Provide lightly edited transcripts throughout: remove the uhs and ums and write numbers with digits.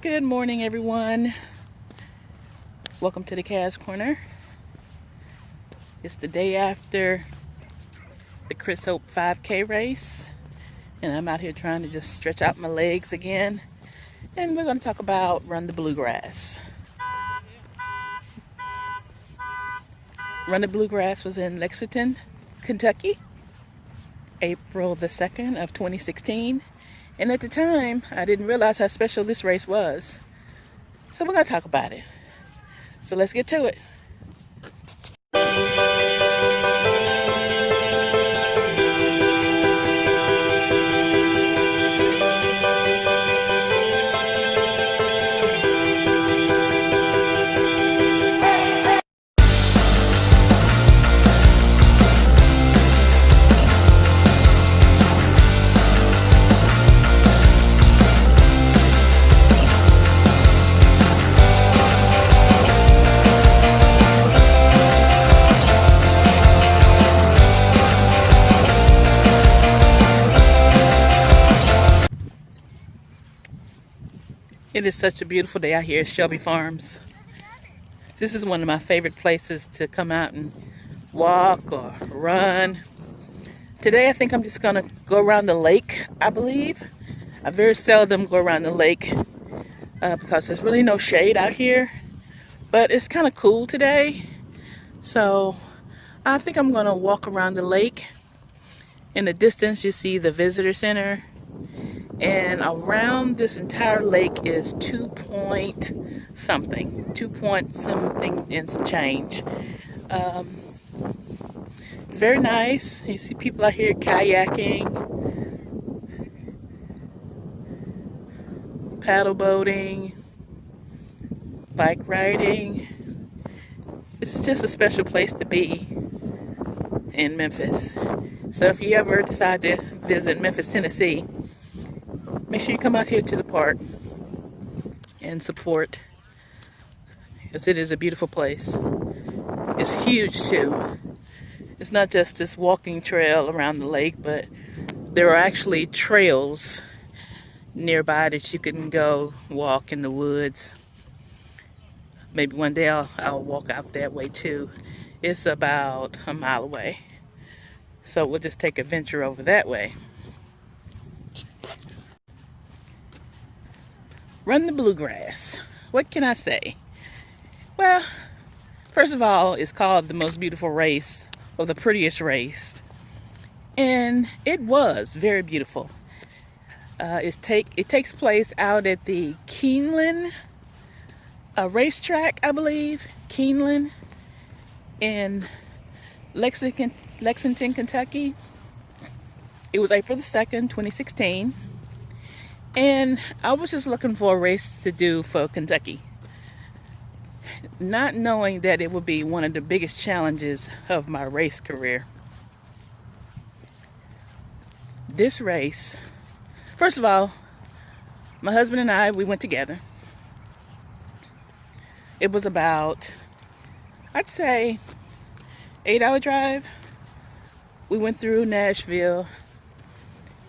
Good morning, everyone. Welcome to the Cast Corner. It's the day after the Chris Hope 5K race, and I'm out here trying to just stretch out my legs again. And we're going to talk about Run the Bluegrass. Run the Bluegrass was in Lexington, Kentucky, April the 2nd of 2016. And at the time, I didn't realize how special this race was. So we're going to talk about it. So let's get to it. It is such a beautiful day out here at Shelby Farms. This is one of my favorite places to come out and walk or run. Today I think I'm just going to go around the lake, I believe. I very seldom go around the lake because there's really no shade out here. But it's kind of cool today. So I think I'm going to walk around the lake. In the distance you see the visitor center. And around this entire lake is 2 point something and some change. It's very nice. You see people out here kayaking, paddle boating, bike riding. This is just a special place to be in Memphis. So if you ever decide to visit Memphis, Tennessee, make sure you come out here to the park and support, because it is a beautiful place. It's huge too. It's not just this walking trail around the lake, but there are actually trails nearby that you can go walk in the woods. Maybe one day I'll walk out that way too. It's about a mile away. So we'll just take a venture over that way. Run the Bluegrass. What can I say? Well, first of all, it's called the most beautiful race, or the prettiest race. And it was very beautiful. It takes place out at the Keeneland racetrack, I believe. Keeneland in Lexington, Kentucky. It was April the 2nd, 2016. And I was just looking for a race to do for Kentucky, not knowing that it would be one of the biggest challenges of my race career. This race, first of all, my husband and I, we went together. It was about, I'd say, 8-hour drive. We went through Nashville,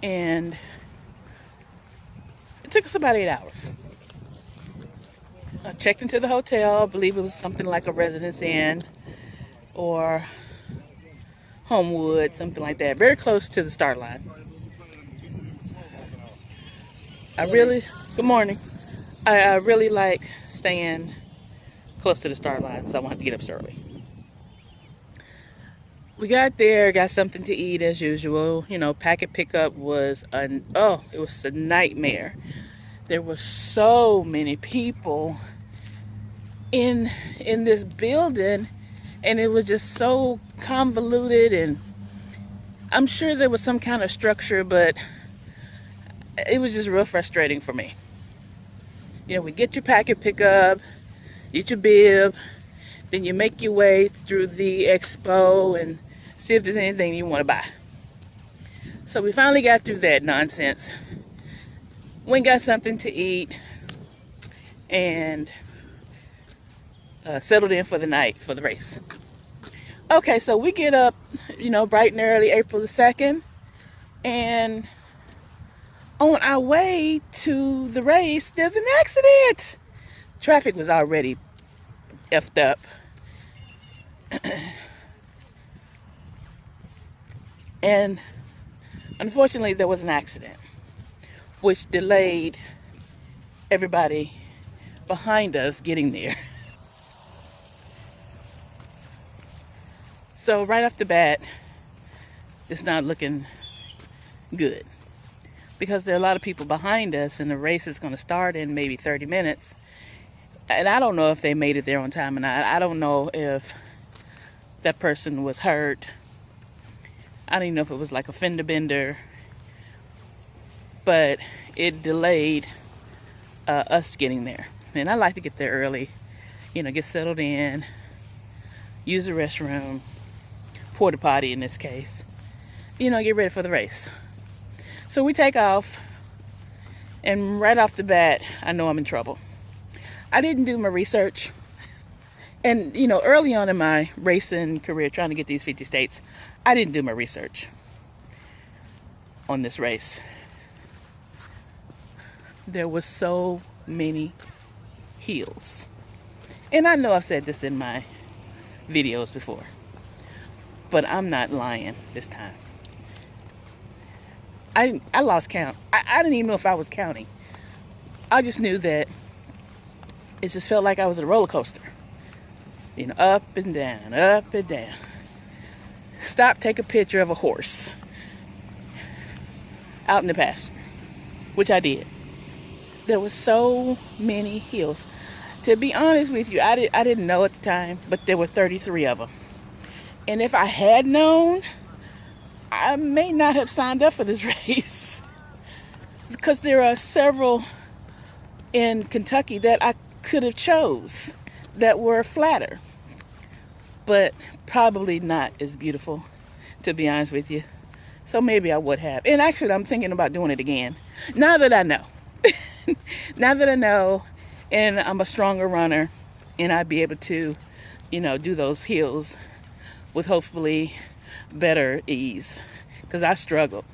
and it took us about 8 hours. I checked into the hotel. I believe it was something like a Residence Inn or Homewood, something like that. Very close to the start line. Good morning. I really like staying close to the start line, so I won't have to get up so early. We got there, got something to eat as usual. You know, packet pickup was it was a nightmare. There were so many people in this building, and it was just so convoluted, and I'm sure there was some kind of structure, but it was just real frustrating for me. You know, we get your packet pickup, get your bib, then you make your way through the expo and see if there's anything you want to buy. So we finally got through that nonsense. Went and got something to eat and settled in for the night for the race. Okay, so we get up, bright and early, April the 2nd, and On our way to the race, there's an accident. Traffic was already effed up. And unfortunately, there was an accident, which delayed everybody behind us getting there. So right off the bat, it's not looking good because there are a lot of people behind us and the race is going to start in maybe 30 minutes. And I don't know if they made it there on time or not. I don't know if that person was hurt. I don't even know if it was like a fender bender. But it delayed us getting there. And I like to get there early, get settled in, use the restroom, porta potty in this case, get ready for the race. So we take off, and right off the bat, I know I'm in trouble. I didn't do my research. And, early on in my racing career, trying to get these 50 states, I didn't do my research on this race. There were so many hills. And I know I've said this in my videos before, but I'm not lying this time. I lost count. I didn't even know if I was counting. I just knew that it just felt like I was at a roller coaster. Up and down, up and down. Stop, take a picture of a horse out in the pasture, which I did. There were so many hills. To be honest with you, I didn't know at the time, but there were 33 of them. And if I had known, I may not have signed up for this race. Because there are several in Kentucky that I could have chose that were flatter. But probably not as beautiful, to be honest with you. So maybe I would have. And actually, I'm thinking about doing it again. Now that I know. Now that I know, and I'm a stronger runner, and I'd be able to, do those hills with hopefully better ease, because I struggled.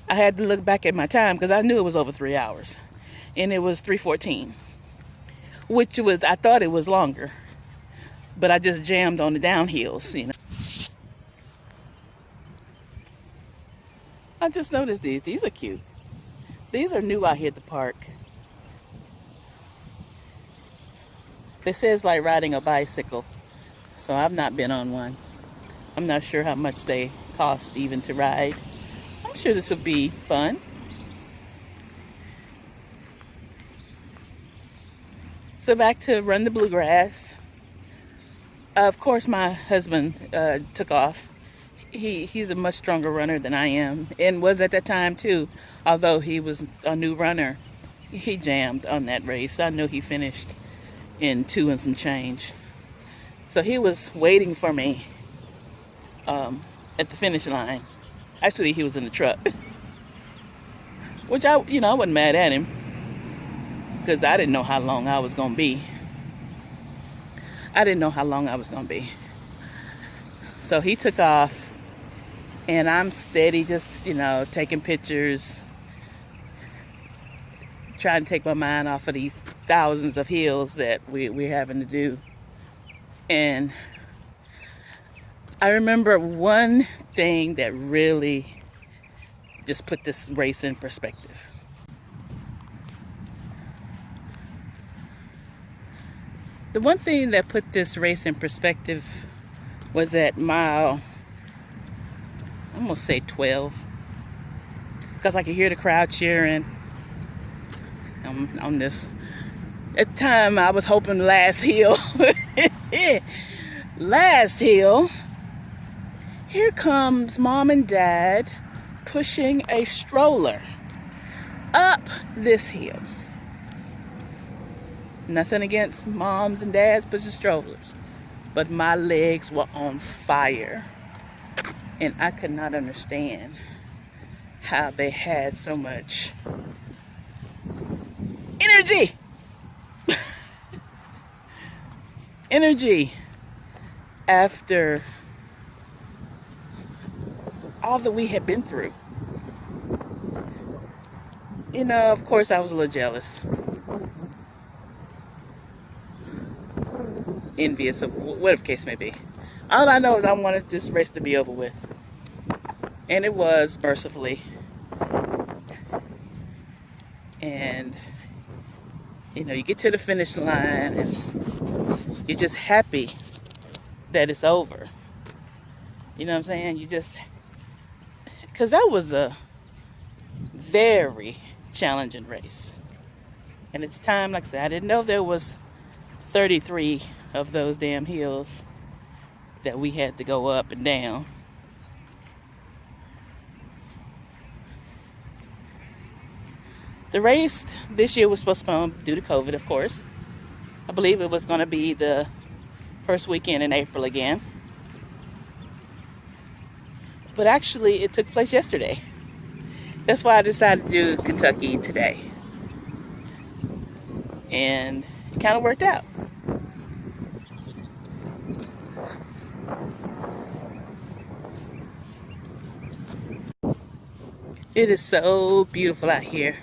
I had to look back at my time because I knew it was over 3 hours, and it was 3:14, which was, I thought it was longer, but I just jammed on the downhills, I just noticed these are cute. These are new out here at the park. They say it's like riding a bicycle, so I've not been on one. I'm not sure how much they cost even to ride. I'm sure this would be fun. So back to run the Bluegrass. Of course, my husband took off. He's a much stronger runner than I am, and was at that time too. Although he was a new runner, he jammed on that race. I know he finished in 2 and some change. So he was waiting for me at the finish line. Actually, he was in the truck, which I wasn't mad at him because I didn't know how long I was gonna be. So he took off, and I'm steady, just taking pictures, trying to take my mind off of these thousands of hills that we're having to do. And I remember one thing that really just put this race in perspective. The one thing that put this race in perspective was at mile, I'm gonna say 12, because I could hear the crowd cheering on this. At the time, I was hoping last hill. Last hill. Here comes Mom and Dad pushing a stroller up this hill. Nothing against moms and dads pushing strollers, but my legs were on fire, and I could not understand how they had so much energy. Energy after all that we had been through. Of course I was a little jealous, envious, of whatever the case may be. All I know is I wanted this race to be over with. And it was, mercifully. And, you get to the finish line and you're just happy that it's over. You know what I'm saying? Because that was a very challenging race. And at the time, like I said, I didn't know there was 33 of those damn hills that we had to go up and down. The race this year was postponed due to COVID, of course. I believe it was going to be the first weekend in April again. But actually, it took place yesterday. That's why I decided to do Kentucky today. And it kind of worked out. It is so beautiful out here.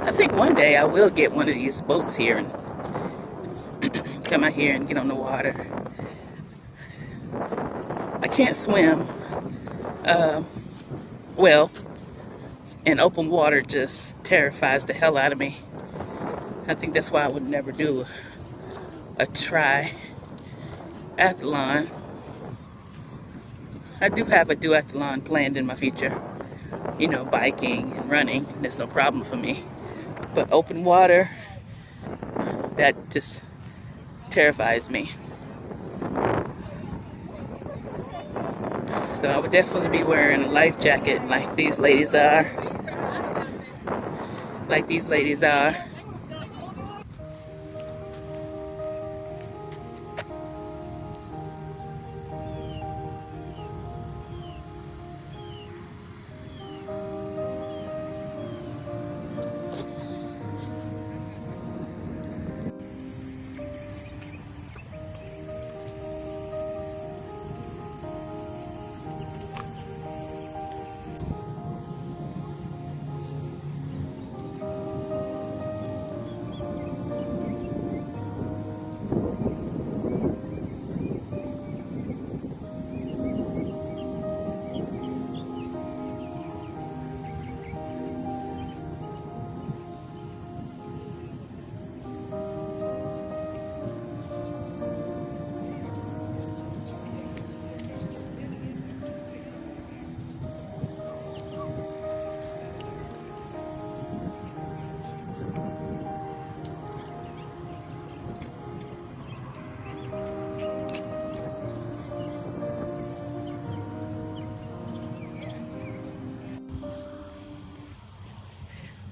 I think one day I will get one of these boats here and come out here and get on the water. I can't swim. Well, and open water just terrifies the hell out of me. I think that's why I would never do a triathlon. I do have a duathlon planned in my future. Biking and running, that's no problem for me. But open water, that just terrifies me. So I would definitely be wearing a life jacket like these ladies are.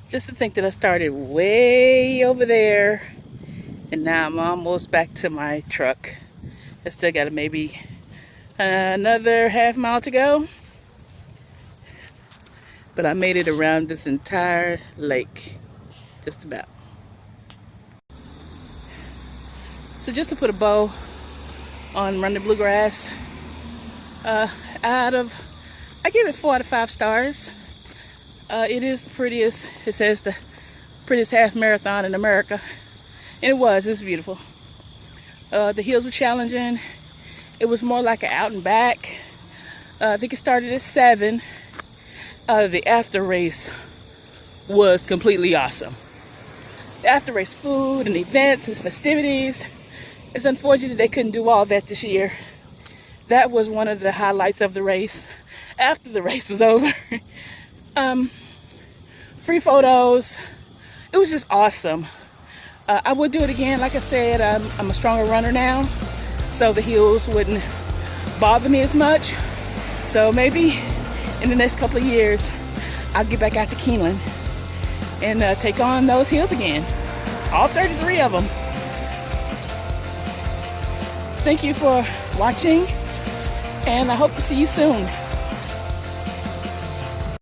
Just to think that I started way over there and now I'm almost back to my truck. I still got maybe another half mile to go. But I made it around this entire lake, just about. So just to put a bow on running Bluegrass, I give it 4 out of 5 stars. It is the prettiest, it says the prettiest half marathon in America. And it was beautiful. The hills were challenging. It was more like an out and back. I think it started at 7. The after race was completely awesome. The after race food and events and festivities. It's unfortunate they couldn't do all that this year. That was one of the highlights of the race. After the race was over. Free photos. It was just awesome. I would do it again. Like I said, I'm a stronger runner now, so the hills wouldn't bother me as much. So maybe in the next couple of years, I'll get back out to Keeneland and take on those hills again. All 33 of them. Thank you for watching, and I hope to see you soon.